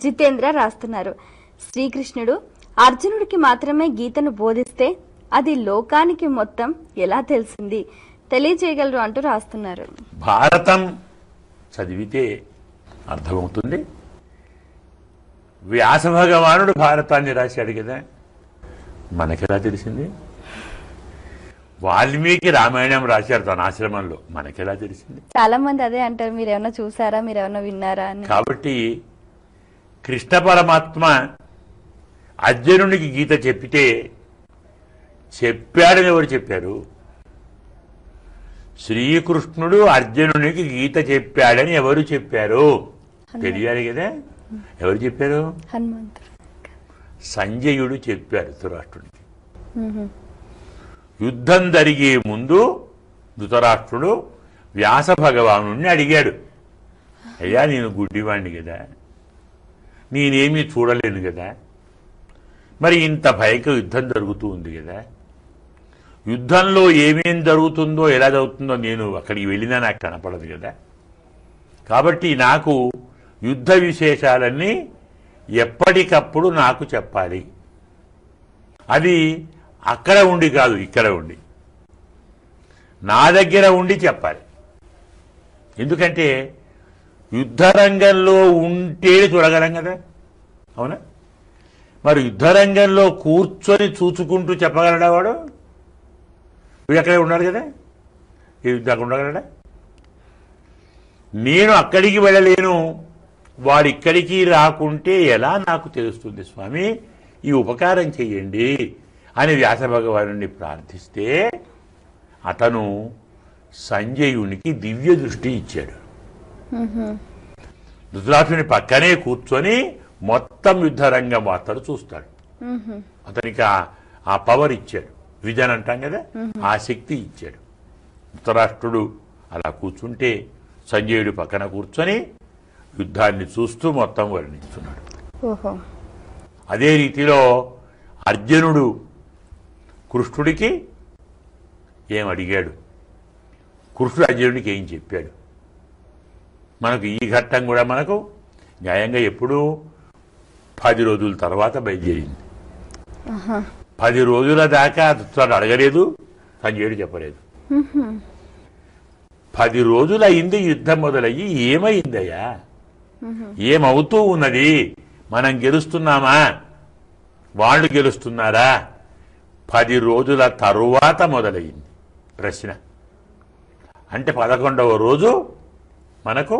జితేంద్ర రాస్తున్నారు. శ్రీకృష్ణుడు అర్జునుడికి మాత్రమే గీతను బోధిస్తే అది లోకానికి మొత్తం ఎలా తెలిసింది తెలియజేయగలరు అంటూ రాస్తున్నారు. భారతం చదివితే అర్థమవుతుంది. వ్యాస భగవానుడు భారతాన్ని రాశాడు కదా, మనకెలా తెలిసింది? వాల్మీకి రామాయణం రాశారు తన ఆశ్రమంలో, మనకెలా తెలిసింది? చాలా మంది అదే అంటారు, మీరేమన్నా చూసారా, మీరేమన్నా విన్నారా అని. కాబట్టి కృష్ణ పరమాత్మ అర్జునునికి గీత చెప్పితే చెప్పాడని ఎవరు చెప్పారు? శ్రీకృష్ణుడు అర్జునునికి గీత చెప్పాడని ఎవరు చెప్పారు? తెలియాలి కదా. ఎవరు చెప్పారు? హనుమంతుడు. సంజయుడు చెప్పారు ధృతరాష్ట్రుడికి. యుద్ధం జరిగే ముందు ధృతరాష్ట్రుడు వ్యాస భగవానుడిని అడిగాడు, అయ్యా నేను గుడ్డివాణ్ణి కదా, నేనేమీ చూడలేను కదా, మరి ఇంత భయంకర యుద్ధం జరుగుతూ ఉంది కదా, యుద్ధంలో ఏమేం జరుగుతుందో ఎలా జరుగుతుందో నేను అక్కడికి వెళ్ళినా నాకు కనపడదు కదా, కాబట్టి నాకు యుద్ధ విశేషాలన్నీ ఎప్పటికప్పుడు నాకు చెప్పాలి. అది అక్కడ ఉండి కాదు, ఇక్కడ ఉండి నా దగ్గర ఉండి చెప్పాలి. ఎందుకంటే యుద్ధరంగంలో ఉంటే చూడగలం కదా, అవునా? మరి యుద్ధరంగంలో కూర్చొని చూసుకుంటూ చెప్పగలడా వాడు? వీడు అక్కడే ఉన్నాడు కదా, ఈ యుద్ధం ఉండగలడా? నేను అక్కడికి వెళ్ళలేను, వాడు ఇక్కడికి రాకుంటే ఎలా నాకు తెలుస్తుంది స్వామి, ఈ ఉపకారం చెయ్యండి అని వ్యాస భగవానుడిని ప్రార్థిస్తే అతను సంజయునికి దివ్య దృష్టి ఇచ్చాడు. ధృతరాష్ట్రుని పక్కనే కూర్చొని మొత్తం యుద్ధరంగం అతడు చూస్తాడు. అతనికి ఆ పవర్ ఇచ్చాడు, విజన్ అంటాం కదా, ఆ శక్తి ఇచ్చాడు. ధృతరాష్ట్రుడు అలా కూర్చుంటే సంజయుడు పక్కన కూర్చొని యుద్ధాన్ని చూస్తూ మొత్తం వర్ణిస్తున్నాడు. అదే రీతిలో అర్జునుడు కృష్ణుడికి ఏం అడిగాడు, కృష్ణుడు అర్జునుడికి ఏం చెప్పాడు. మనకు ఈ ఘట్టం కూడా మనకు న్యాయంగా ఎప్పుడూ 10 రోజుల తర్వాత బయలుదేరింది. 10 రోజుల దాకా ధృతరాష్ట్రుడు అడగలేదు, సంజయుడు చెప్పలేదు. 10 రోజులు అయింది యుద్ధం మొదలయ్యి. ఏమైందయ్యా, ఏమవుతూ ఉన్నది, మనం గెలుస్తున్నామా, వాళ్ళు గెలుస్తున్నారా? 10 రోజుల తరువాత మొదలయ్యింది ప్రశ్న. అంటే 11వ రోజు మనకు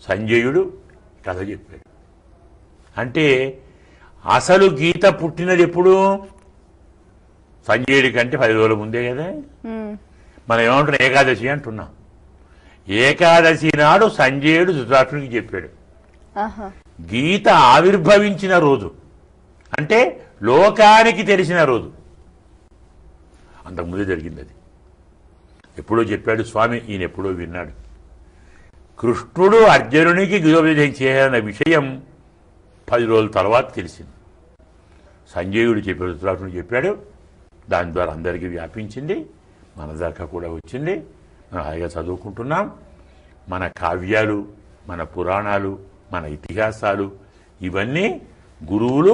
సంజయుడు కథ చెప్పాడు. అంటే అసలు గీత పుట్టినది ఎప్పుడు? సంజయుడి కంటే 10 రోజుల ముందే కదా. మనం ఏమంటున్నాం, ఏకాదశి అంటున్నాం. ఏకాదశి నాడు సంజయుడు ధృతరాష్ట్రునికి చెప్పాడు. గీత ఆవిర్భవించిన రోజు అంటే లోకానికి తెలిసిన రోజు. అంతకుముందే జరిగింది అది. ఎప్పుడో చెప్పాడు స్వామి, ఈయన ఎప్పుడో విన్నాడు. కృష్ణుడు అర్జునునికి గీతోపదేశం చేయాలన్న విషయం 10 రోజుల తర్వాత తెలిసింది. సంజయుడు చెప్పాడు, ధృతరాష్ట్రుడు చెప్పాడు. దాని ద్వారా అందరికీ వ్యాపించింది, మన దాకా కూడా వచ్చింది. మనం హాయిగా చదువుకుంటున్నాం. మన కావ్యాలు, మన పురాణాలు, మన ఇతిహాసాలు ఇవన్నీ గురువులు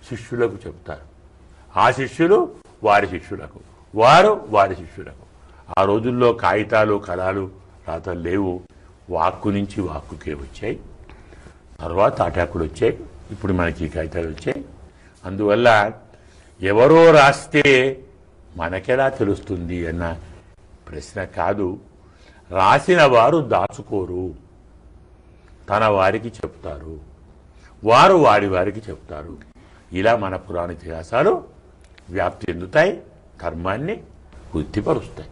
శిష్యులకు చెప్తారు. ఆ శిష్యులు వారి శిష్యులకు, వారు వారి శిష్యులకు. ఆ రోజుల్లో కాగితాలు, కళాలు, రాతలు లేవు. వాక్కు నుంచి వాక్కుకే వచ్చాయి, తర్వాత తాటాకులు వచ్చాయి, ఇప్పుడు మనకి కాగితాలు వచ్చాయి. అందువల్ల ఎవరో రాస్తే మనకెలా తెలుస్తుంది అన్న ప్రశ్న కాదు. రాసిన వారు దాచుకోరు, తన వారికి చెప్తారు, వారు వారి వారికి చెప్తారు. ఇలా మన పురాణ ఇతిహాసాలు వ్యాప్తి చెందుతాయి, ధర్మాన్ని వృద్ధిపరుస్తాయి.